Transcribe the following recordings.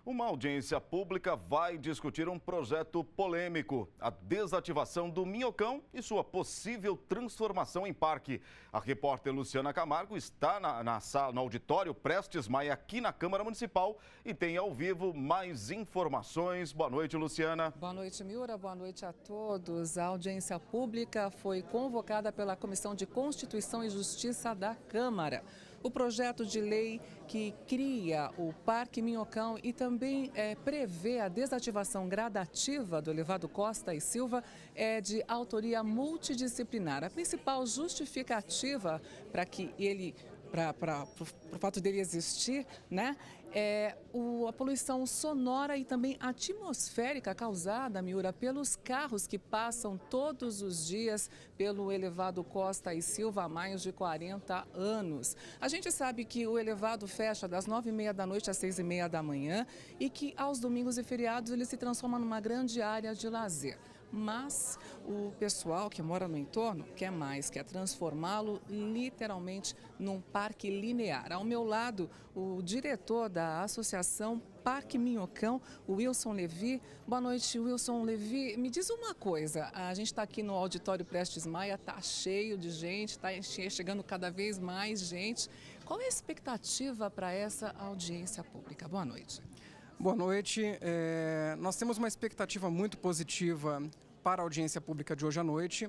Uma audiência pública vai discutir um projeto polêmico, a desativação do Minhocão e sua possível transformação em parque. A repórter Luciana Camargo está na sala, no auditório Prestes Maia, aqui na Câmara Municipal, e tem ao vivo mais informações. Boa noite, Luciana. Boa noite, Miura. Boa noite a todos. A audiência pública foi convocada pela Comissão de Constituição e Justiça da Câmara. O projeto de lei que cria o Parque Minhocão e também prevê a desativação gradativa do elevado Costa e Silva é de autoria multidisciplinar. A principal justificativa para que ele para o fato dele existir, né, é a poluição sonora e também atmosférica causada, Miura, pelos carros que passam todos os dias pelo elevado Costa e Silva há mais de 40 anos. A gente sabe que o elevado fecha das 9h30 da noite às 6h30 da manhã e que aos domingos e feriados ele se transforma numa grande área de lazer. Mas o pessoal que mora no entorno quer mais, quer transformá-lo literalmente num parque linear. Ao meu lado, o diretor da Associação Parque Minhocão, o Wilson Levi. Boa noite, Wilson Levi. Me diz uma coisa, a gente está aqui no auditório Prestes Maia, está cheio de gente, está chegando cada vez mais gente. Qual é a expectativa para essa audiência pública? Boa noite. Boa noite. Nós temos uma expectativa muito positiva para a audiência pública de hoje à noite,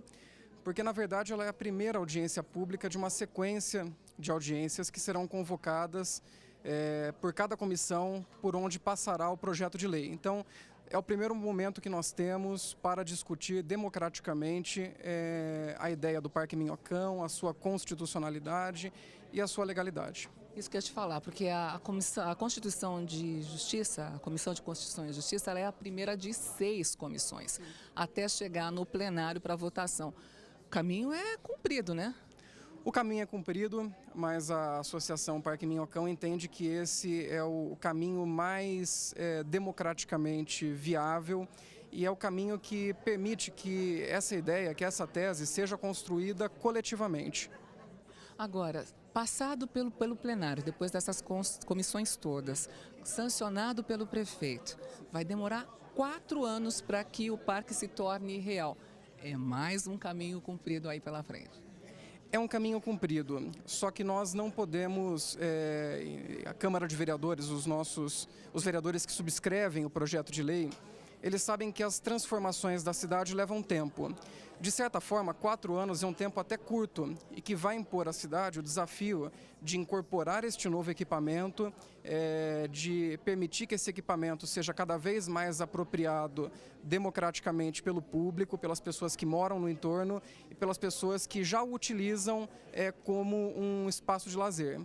porque na verdade ela é a primeira audiência pública de uma sequência de audiências que serão convocadas por cada comissão por onde passará o projeto de lei. Então, é o primeiro momento que nós temos para discutir democraticamente a ideia do Parque Minhocão, a sua constitucionalidade e a sua legalidade. Isso que eu ia te falar, porque a Constituição de Justiça, a Comissão de Constituição e Justiça, ela é a primeira de 6 comissões, até chegar no plenário para votação. O caminho é cumprido, né? O caminho é cumprido, mas a Associação Parque Minhocão entende que esse é o caminho mais democraticamente viável e é o caminho que permite que essa ideia, que essa tese seja construída coletivamente. Agora, passado pelo plenário, depois dessas comissões todas, sancionado pelo prefeito, vai demorar 4 anos para que o parque se torne real. É mais um caminho cumprido aí pela frente. É um caminho cumprido, só que nós não podemos, a Câmara de Vereadores, os vereadores que subscrevem o projeto de lei, eles sabem que as transformações da cidade levam tempo. De certa forma, 4 anos é um tempo até curto e que vai impor à cidade o desafio de incorporar este novo equipamento, de permitir que esse equipamento seja cada vez mais apropriado democraticamente pelo público, pelas pessoas que moram no entorno e pelas pessoas que já o utilizam como um espaço de lazer.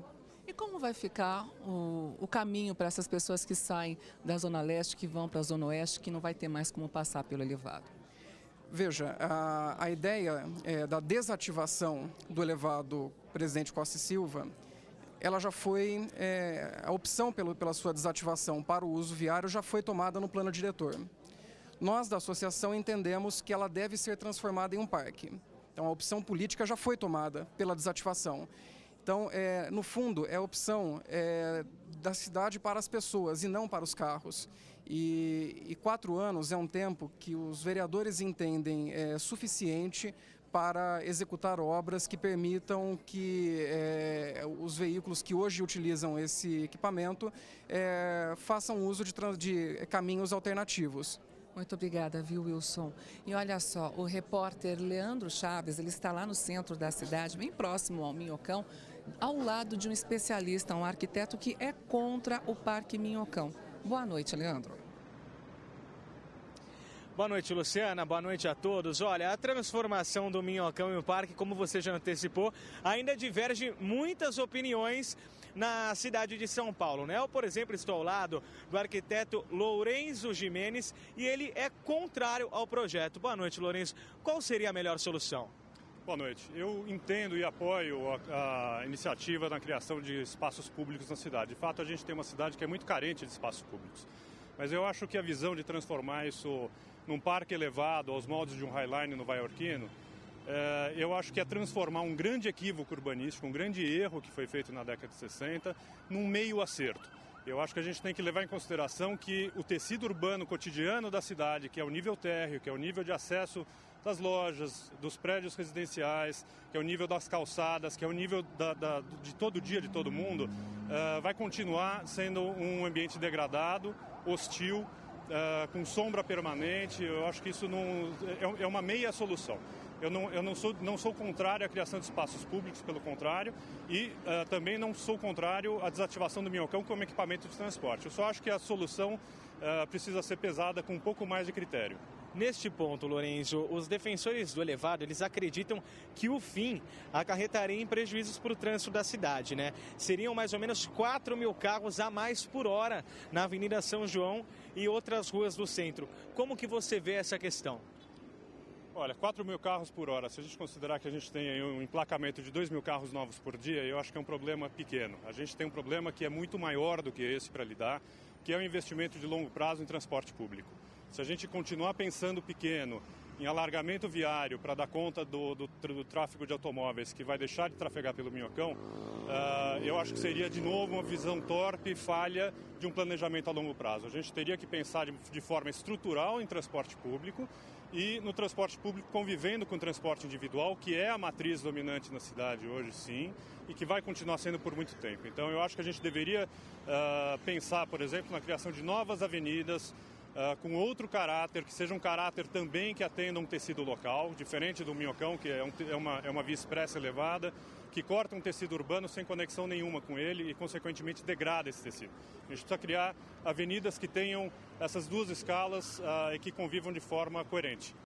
E como vai ficar o caminho para essas pessoas que saem da Zona Leste, que vão para a Zona Oeste, que não vai ter mais como passar pelo elevado? Veja, a ideia da desativação do elevado Presidente Costa e Silva, ela já foi, a opção pela sua desativação para o uso viário já foi tomada no plano diretor. Nós da associação entendemos que ela deve ser transformada em um parque. Então a opção política já foi tomada pela desativação. Então, no fundo, é a opção da cidade para as pessoas e não para os carros. E 4 anos é um tempo que os vereadores entendem suficiente para executar obras que permitam que os veículos que hoje utilizam esse equipamento façam uso de caminhos alternativos. Muito obrigada, viu, Wilson? E olha só, o repórter Leandro Chaves, ele está lá no centro da cidade, bem próximo ao Minhocão, ao lado de um especialista, um arquiteto que é contra o Parque Minhocão. Boa noite, Leandro. Boa noite, Luciana. Boa noite a todos. Olha, a transformação do Minhocão em um parque, como você já antecipou, ainda diverge muitas opiniões na cidade de São Paulo, né? Eu, por exemplo, estou ao lado do arquiteto Lourenço Gimenez e ele é contrário ao projeto. Boa noite, Lourenço. Qual seria a melhor solução? Boa noite. Eu entendo e apoio a iniciativa na criação de espaços públicos na cidade. De fato, a gente tem uma cidade que é muito carente de espaços públicos. Mas eu acho que a visão de transformar isso num parque elevado aos moldes de um Highline nova-iorquino, eu acho que é transformar um grande equívoco urbanístico, um grande erro que foi feito na década de 60, num meio acerto. Eu acho que a gente tem que levar em consideração que o tecido urbano cotidiano da cidade, que é o nível térreo, que é o nível de acesso das lojas, dos prédios residenciais, que é o nível das calçadas, que é o nível de todo dia, de todo mundo, vai continuar sendo um ambiente degradado, hostil, com sombra permanente. Eu acho que isso não é uma meia solução. Eu não sou contrário à criação de espaços públicos, pelo contrário, e também não sou contrário à desativação do minhocão como equipamento de transporte. Eu só acho que a solução precisa ser pesada com um pouco mais de critério. Neste ponto, Lourenço, os defensores do elevado, eles acreditam que o fim acarretaria em prejuízos para o trânsito da cidade, né? Seriam mais ou menos 4 mil carros a mais por hora na Avenida São João e outras ruas do centro. Como que você vê essa questão? Olha, 4 mil carros por hora, se a gente considerar que a gente tem aí um emplacamento de 2 mil carros novos por dia, eu acho que é um problema pequeno. A gente tem um problema que é muito maior do que esse para lidar, que é o investimento de longo prazo em transporte público. Se a gente continuar pensando pequeno, em alargamento viário para dar conta do tráfego de automóveis que vai deixar de trafegar pelo Minhocão, eu acho que seria de novo uma visão torpe e falha de um planejamento a longo prazo. A gente teria que pensar de forma estrutural em transporte público e no transporte público convivendo com o transporte individual, que é a matriz dominante na cidade hoje, sim, e que vai continuar sendo por muito tempo. Então eu acho que a gente deveria pensar, por exemplo, na criação de novas avenidas, com outro caráter, que seja um caráter também que atenda um tecido local, diferente do Minhocão, que é uma via expressa elevada, que corta um tecido urbano sem conexão nenhuma com ele e, consequentemente, degrada esse tecido. A gente precisa criar avenidas que tenham essas duas escalas e que convivam de forma coerente.